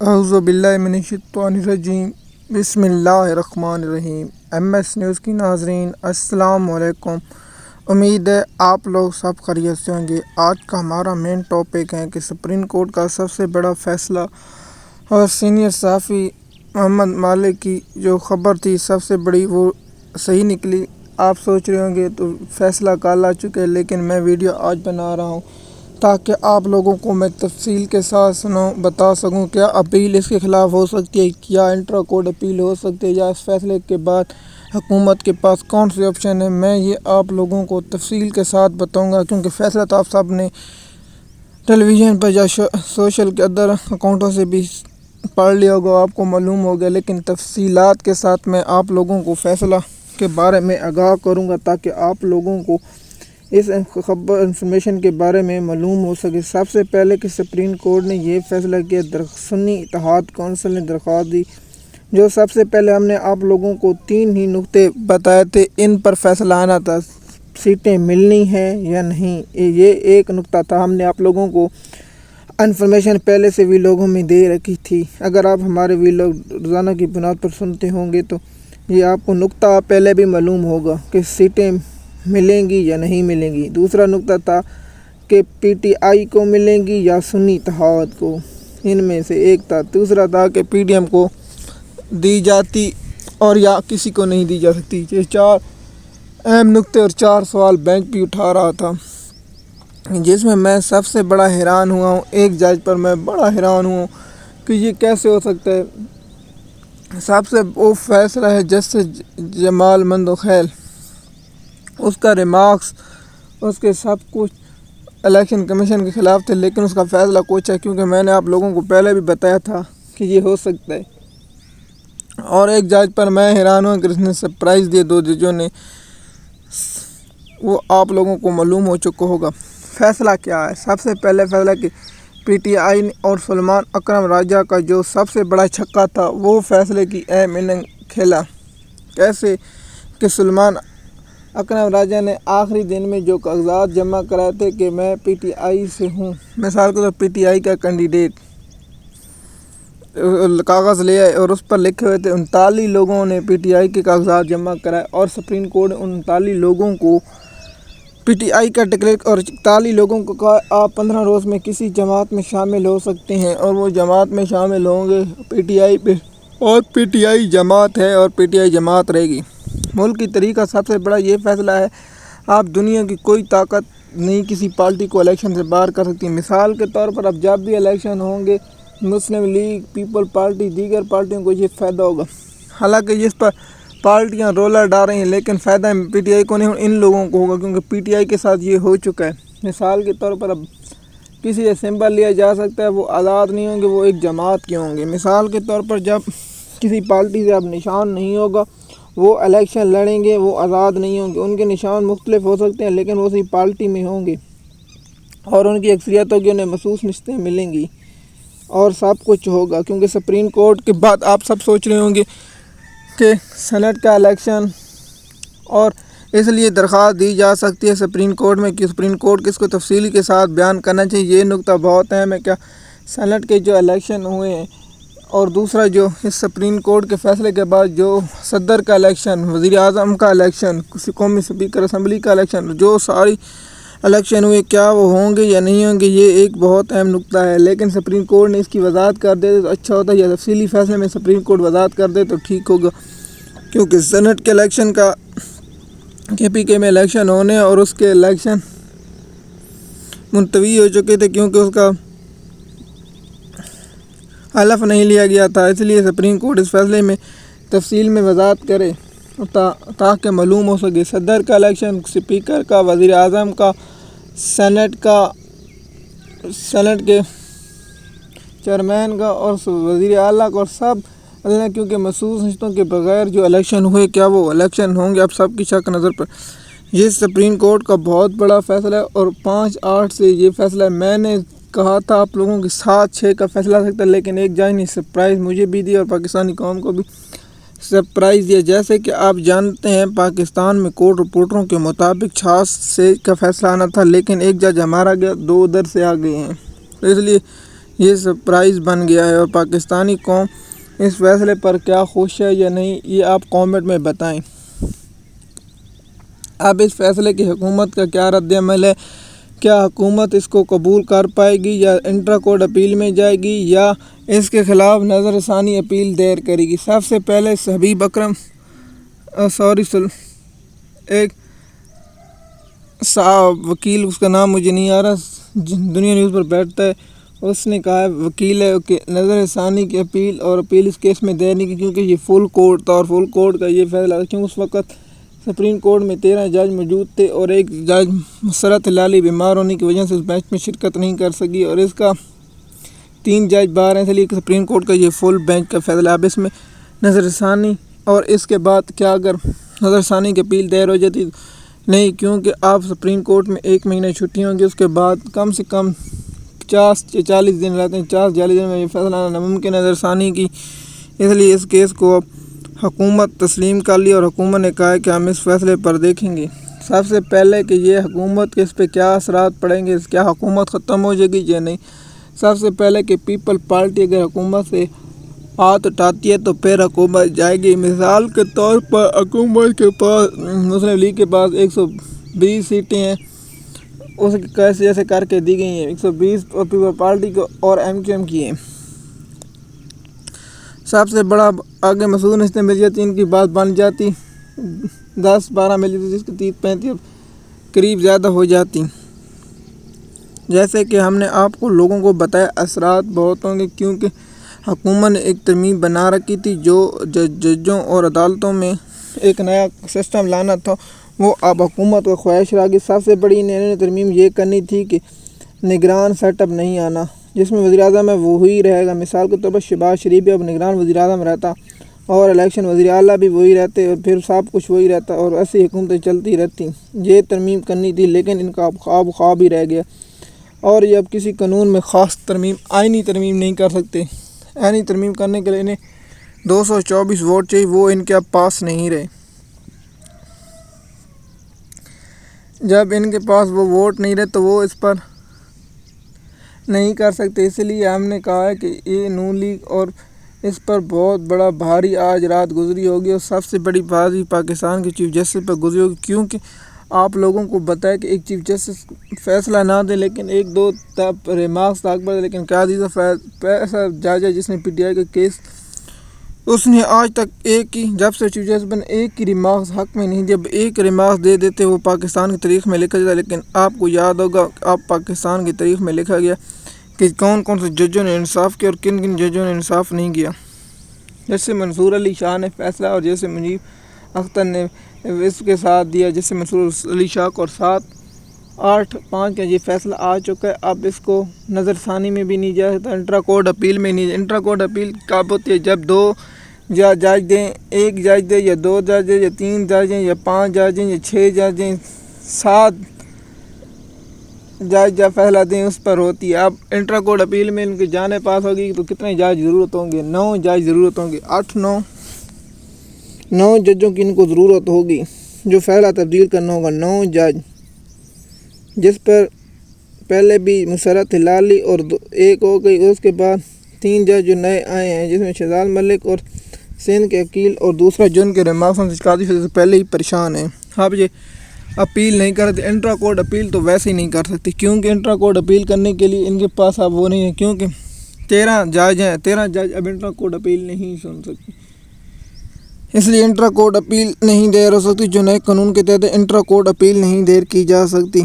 اعوذ باللہ من الشیطان الرجیم بسم اللہ الرحمن الرحیم۔ MS نیوز کی ناظرین السلام علیکم۔ امید ہے آپ لوگ سب خیریت سے ہوں گے۔ آج کا ہمارا مین ٹاپک ہے کہ سپریم کورٹ کا سب سے بڑا فیصلہ اور سینئر صحافی محمد مالک کی جو خبر تھی سب سے بڑی وہ صحیح نکلی۔ آپ سوچ رہے ہوں گے تو فیصلہ کال آ چکے، لیکن میں ویڈیو آج بنا رہا ہوں تاکہ آپ لوگوں کو میں تفصیل کے ساتھ بتا سکوں کیا اپیل اس کے خلاف ہو سکتی ہے، کیا انٹرا کورٹ اپیل ہو سکتی ہے، یا اس فیصلے کے بعد حکومت کے پاس کون سے آپشن ہیں۔ میں یہ آپ لوگوں کو تفصیل کے ساتھ بتاؤں گا، کیونکہ فیصلہ تو آپ سب نے ٹیلی ویژن پر یا سوشل کے ادر اکاؤنٹوں سے بھی پڑھ لیا ہوگا، آپ کو معلوم ہو گیا، لیکن تفصیلات کے ساتھ میں آپ لوگوں کو فیصلہ کے بارے میں آگاہ کروں گا تاکہ آپ لوگوں کو اس انفارمیشن کے بارے میں معلوم ہو سکے۔ سب سے پہلے کہ سپریم کورٹ نے یہ فیصلہ کیا، سنی اتحاد کونسل نے درخواست دی، جو سب سے پہلے ہم نے آپ لوگوں کو 3 ہی نقطے بتائے تھے، ان پر فیصلہ آنا تھا، سیٹیں ملنی ہیں یا نہیں، یہ ایک نقطہ تھا۔ ہم نے آپ لوگوں کو انفارمیشن پہلے سے ویلاگوں میں دے رکھی تھی، اگر آپ ہمارے ویلاگ روزانہ کی بنیاد پر سنتے ہوں گے تو یہ آپ کو نقطہ پہلے بھی معلوم ہوگا کہ سیٹیں ملیں گی یا نہیں ملیں گی۔ دوسرا نقطہ تھا کہ PTI کو ملیں گی یا سنی اتحاد کو، ان میں سے ایک تھا۔ دوسرا تھا کہ PDM کو دی جاتی اور یا کسی کو نہیں دی جا سکتی۔ یہ 4 اہم نقطے اور 4 سوال بینچ بھی اٹھا رہا تھا، جس میں سب سے بڑا حیران ہوا ہوں، ایک جج پر میں بڑا حیران ہوں کہ یہ کیسے ہو سکتا ہے۔ سب سے وہ فیصلہ ہے جسٹس جمال مندوخیل، اس کا ریمارکس، اس کے سب کچھ الیکشن کمیشن کے خلاف تھے، لیکن اس کا فیصلہ کچھ ہے، کیونکہ میں نے آپ لوگوں کو پہلے بھی بتایا تھا کہ یہ ہو سکتا ہے۔ اور ایک جج پر میں حیران ہوں کہ اس نے سرپرائز دیے 2 ججوں نے، وہ آپ لوگوں کو معلوم ہو چکا ہوگا۔ فیصلہ کیا ہے؟ سب سے پہلے فیصلہ کہ PTI اور سلمان اکرم راجہ کا جو سب سے بڑا چھکا تھا، وہ فیصلے کی اہم اننگ کھیلا۔ کیسے کہ سلمان اکرم راجہ نے آخری دن میں جو کاغذات جمع کرائے تھے کہ میں PTI سے ہوں، مثال کے طور PTI کا کینڈیڈیٹ کاغذ لے آئے اور اس پر لکھے ہوئے تھے 39 لوگوں نے PTI کے کاغذات جمع کرائے، اور سپریم کورٹ نے 39 لوگوں کو PTI کا ڈکلیئر اور 41 لوگوں کو کہا آپ 15 روز میں کسی جماعت میں شامل ہو سکتے ہیں، اور وہ جماعت میں شامل ہوں گے PTI پہ، اور PTI جماعت ہے اور PTI جماعت رہے گی۔ ملک کی تاریخ کا سب سے بڑا یہ فیصلہ ہے، آپ دنیا کی کوئی طاقت نہیں کسی پارٹی کو الیکشن سے باہر کر سکتی۔ مثال کے طور پر اب جب بھی الیکشن ہوں گے، مسلم لیگ، پیپل پارٹی، دیگر پارٹیوں کو یہ فائدہ ہوگا، حالانکہ جس پر پارٹیاں رولر ڈال رہی ہیں، لیکن فائدہ PTI کو نہیں، ان لوگوں کو ہوگا، کیونکہ PTI کے ساتھ یہ ہو چکا ہے۔ مثال کے طور پر اب کسی سے سمبل لیا جا سکتا ہے، وہ آزاد نہیں ہوں گے، وہ ایک جماعت کے ہوں گے۔ مثال کے طور پر جب کسی پارٹی سے اب نشان نہیں ہوگا، وہ الیکشن لڑیں گے، وہ آزاد نہیں ہوں گے، ان کے نشان مختلف ہو سکتے ہیں، لیکن وہ اسی پارٹی میں ہوں گے، اور ان کی اکثریت ہوگی، انہیں مخصوص نشستیں ملیں گی، اور سب کچھ ہوگا۔ کیونکہ سپریم کورٹ کے بعد آپ سب سوچ رہے ہوں گے کہ سینٹ کا الیکشن، اور اس لیے درخواست دی جا سکتی ہے سپریم کورٹ میں کہ سپریم کورٹ کس کو تفصیلی کے ساتھ بیان کرنا چاہیے۔ یہ نقطہ بہت اہم ہے، کیا سینٹ کے جو الیکشن ہوئے ہیں، اور دوسرا جو اس سپریم کورٹ کے فیصلے کے بعد جو صدر کا الیکشن، وزیر اعظم کا الیکشن، قومی اسپیکر اسمبلی کا الیکشن، جو ساری الیکشن ہوئے، کیا وہ ہوں گے یا نہیں ہوں گے، یہ ایک بہت اہم نقطہ ہے۔ لیکن سپریم کورٹ نے اس کی وضاحت کر دے تو اچھا ہوتا ہے، یا تفصیلی فیصلے میں سپریم کورٹ وضاحت کر دے تو ٹھیک ہوگا، کیونکہ سینٹ کے الیکشن کا KPK میں الیکشن ہونے اور اس کے الیکشن ملتوی ہو چکے تھے، کیونکہ اس کا حلف نہیں لیا گیا تھا۔ اس لیے سپریم کورٹ اس فیصلے میں تفصیل میں وضاحت کرے تاکہ معلوم ہو سکے۔ صدر کا الیکشن، اسپیکر کا، وزیر اعظم کا، سینٹ کے چیئرمین کا، اور وزیر اعلیٰ کا، اور سب، کیونکہ مخصوص نشستوں کے بغیر جو الیکشن ہوئے، کیا وہ الیکشن ہوں گے، اب سب کی شک نظر پر۔ یہ سپریم کورٹ کا بہت بڑا فیصلہ ہے، اور 5-8 سے یہ فیصلہ، میں نے کہا تھا آپ لوگوں کے 7-6 کا فیصلہ سکتا ہے، لیکن ایک جج نے سرپرائز مجھے بھی دی اور پاکستانی قوم کو بھی سرپرائز دیا۔ جیسے کہ آپ جانتے ہیں، پاکستان میں کورٹ رپورٹروں کے مطابق 6 کا فیصلہ آنا تھا، لیکن ایک جج ہمارا گیا، 2 ادھر سے آ گئے ہیں، تو اس لیے یہ سرپرائز بن گیا ہے، اور پاکستانی قوم اس فیصلے پر کیا خوش ہے یا نہیں، یہ آپ کامنٹ میں بتائیں۔ اب اس فیصلے کی حکومت کا کیا رد عمل ہے؟ کیا حکومت اس کو قبول کر پائے گی یا انٹرا کورٹ اپیل میں جائے گی یا اس کے خلاف نظر ثانی اپیل دائر کرے گی؟ سب سے پہلے حبیب اکرم ایک وکیل، اس کا نام مجھے نہیں آ رہا، دنیا نیوز پر بیٹھتا ہے، اس نے کہا ہے، وکیل ہے، کہ نظر ثانی کی اپیل اور اپیل اس کیس میں دائر نہیں کی، کیونکہ یہ فل کورٹ تھا اور فل کورٹ کا یہ فیصلہ تھا، کیوں اس وقت سپریم کورٹ میں 13 جج موجود تھے اور ایک جج مسرت ہلالی بیمار ہونے کی وجہ سے اس بینچ میں شرکت نہیں کر سکی، اور اس کا 3 جج باہر ہیں، اس لیے سپریم کورٹ کا یہ فل بینچ کا فیصلہ۔ اب اس میں نظر ثانی اور اس کے بعد کیا اگر نظر ثانی کی اپیل دائر ہو جاتی؟ نہیں، کیونکہ آپ سپریم کورٹ میں 1 مہینہ چھٹی ہوں گی، اس کے بعد کم سے کم 50 یا 40 دن رہتے ہیں، 40 دن میں یہ فیصلہ آنا ناممکن ہے نظر ثانی کی، اس لیے اس کیس کو حکومت تسلیم کر لی، اور حکومت نے کہا ہے کہ ہم اس فیصلے پر دیکھیں گے۔ سب سے پہلے کہ یہ حکومت کے اس پہ کیا اثرات پڑیں گے، کیا حکومت ختم ہو جائے گی یا نہیں۔ سب سے پہلے کہ پیپل پارٹی اگر حکومت سے ہاتھ اٹھاتی ہے تو پھر حکومت جائے گی۔ مثال کے طور پر حکومت کے پاس، مسلم لیگ کے پاس 120 سیٹیں ہیں، اس کیسے جیسے کر کے دی گئی ہیں، 120 پیپل پارٹی کو اور MQM کی ہیں۔ سب سے بڑا آگے مسعود نشستیں مل جاتی، ان کی بات بن جاتی، 10-12 مل جاتی، جس کی 30-35 قریب زیادہ ہو جاتی۔ جیسے کہ ہم نے آپ کو لوگوں کو بتایا، اثرات بہت ہوں گے، کیونکہ حکومت نے ایک ترمیم بنا رکھی تھی جو ججوں اور عدالتوں میں ایک نیا سسٹم لانا تھا، وہ اب حکومت کو خواہش رہا کہ سب سے بڑی نئی ترمیم یہ کرنی تھی کہ نگران سیٹ اپ نہیں آنا، جس میں وزیر اعظم ہے وہی رہے گا۔ مثال کے طور پر شہباز شریف بھی اب نگران وزیر اعظم رہتا، اور الیکشن وزیر اعلیٰ بھی وہی رہتے، اور پھر سب کچھ وہی رہتا، اور ایسی حکومتیں چلتی رہتی۔ یہ ترمیم کرنی تھی، لیکن ان کا خواب ہی رہ گیا، اور یہ اب کسی قانون میں خاص ترمیم، آئینی ترمیم نہیں کر سکتے۔ آئینی ترمیم کرنے کے لیے انہیں 224 ووٹ چاہیے، وہ ان کے پاس نہیں رہے۔ جب ان کے پاس وہ ووٹ نہیں رہے تو وہ اس پر نہیں کر سکتے، اس لیے ہم نے کہا ہے کہ یہ نون لیگ اور اس پر بہت بڑا بھاری آج رات گزری ہوگی، اور سب سے بڑی بازی پاکستان کے چیف جسٹس پر گزری ہوگی، کیونکہ آپ لوگوں کو بتایا کہ ایک چیف جسٹس فیصلہ نہ دے لیکن 1-2 ریمارکس تک پر، لیکن قاضی ایسا جج ہے جس نے PTI کا کیس، اس نے آج تک جب سے چیف جسٹس بنے ایک کی ریمارکس حق میں نہیں، جب ایک ریمارکس دے دیتے وہ پاکستان کی تاریخ میں لکھا جاتا، لیکن آپ کو یاد ہوگا، آپ پاکستان کی تاریخ میں لکھا گیا کہ کون کون سے ججوں نے انصاف کیا اور کن کن ججوں نے انصاف نہیں کیا۔ جیسے منصور علی شاہ نے فیصلہ، اور جیسے منیب اختر نے اس کے ساتھ دیا، جیسے منصور علی شاہ کو، اور 7-8-5 کا یہ فیصلہ آ چکا ہے۔ اب اس کو نظر ثانی میں بھی نہیں جا سکتا، انٹرا کورٹ اپیل میں نہیں۔ انٹرا کورٹ اپیل کب ہوتی ہے؟ جب 2 جج دیں، 1 جج دے یا 2 جج دیں یا 3 جج دیں یا 5 جج دیں یا 6 جج دیں، 7 جج جب فیصلہ دیں اس پر ہوتی ہے۔ اب انٹرا کورٹ اپیل میں ان کے جانے پاس ہوگی تو کتنے جج ضرورت ہوں گے؟ 9 جج ضرورت ہوں گے، 9 ججوں کی ان کو ضرورت ہوگی، جو فیصلہ تبدیل کرنا ہوگا، 9 جج، جس پر پہلے بھی مسرت ہلالی اور 1 ہو گئی، اس کے بعد 3 جج جو نئے آئے ہیں، جس میں شہزاد ملک اور سندھ کے وکیل، اور دوسرا جن کے ریمارکس قاضی سے پہلے ہی پریشان ہیں۔ اب یہ اپیل نہیں کر سکتے، انٹرا کورٹ اپیل تو ویسے ہی نہیں کر سکتے، کیونکہ انٹرا کورٹ اپیل کرنے کے لیے ان کے پاس اب وہ نہیں ہے، کیونکہ 13 جج ہیں، 13 جج اب انٹرا کورٹ اپیل نہیں سن سکتے، اس لیے انٹرا کورٹ اپیل نہیں دائر ہو سکتی، جو نئے قانون کے تحت انٹرا کورٹ اپیل نہیں دائر کی جا سکتی،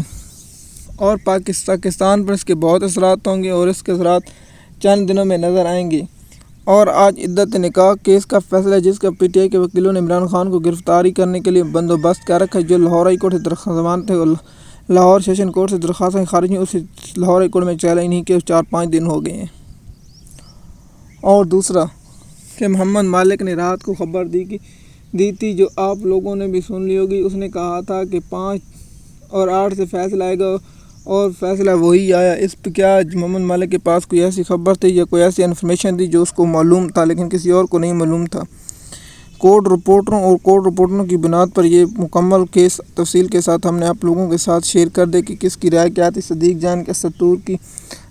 اور پاکستان پر اس کے بہت اثرات ہوں گے، اور اس کے اثرات چند دنوں میں نظر آئیں گے۔ اور آج عدت نکاح کیس کا فیصلہ، جس کا PTI کے وکیلوں نے عمران خان کو گرفتاری کرنے کے لیے بندوبست کر رکھا ہے، جو لاہور ہائی کورٹ سے درخواست تھے، اور لاہور سیشن کورٹ سے درخواستیں خارج ہیں، اسے لاہور ہائی کورٹ میں چیلنج نہیں کیا، 4-5 دن ہو گئے ہیں۔ اور دوسرا کہ محمد مالک نے رات کو خبر دی تھی، جو آپ لوگوں نے بھی سن لی ہوگی، اس نے کہا تھا کہ 5 اور 8 سے فیصلہ آئے گا، اور فیصلہ وہی آیا۔ اس پہ کیا محمد مالک کے پاس کوئی ایسی خبر تھی یا کوئی ایسی انفارمیشن تھی جو اس کو معلوم تھا لیکن کسی اور کو نہیں معلوم تھا؟ کورٹ رپورٹروں کی بنیاد پر یہ مکمل کیس تفصیل کے ساتھ ہم نے آپ لوگوں کے ساتھ شیئر کر دے کہ کس کی رائے کیا تھی، صدیق جان کے، ستور کی،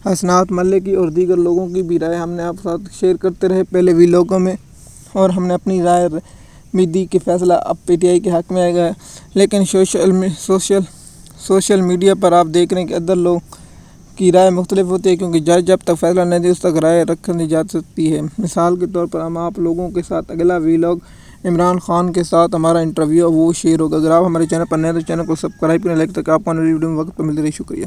حسنات ملک کی اور دیگر لوگوں کی بھی رائے ہم نے آپ ساتھ شیئر کرتے رہے پہلے ویلاگوں میں، اور ہم نے اپنی رائے بھی دی کہ فیصلہ اب پی ٹی آئی کے حق میں آئے گا۔ لیکن سوشل میڈیا پر آپ دیکھ رہے ہیں کہ ادھر لوگ کی رائے مختلف ہوتی ہے، کیونکہ جج جب تک فیصلہ نہیں دے اس تک رائے رکھی جا سکتی ہے۔ مثال کے طور پر ہم آپ لوگوں کے ساتھ اگلا ویلاگ عمران خان کے ساتھ ہمارا انٹرویو وہ شیئر ہوگا۔ اگر آپ ہمارے چینل پر نئے تو چینل کو سبسکرائب کریں، لائک تک آپ کو ویڈیو میں وقت پر مل رہی۔ شکریہ۔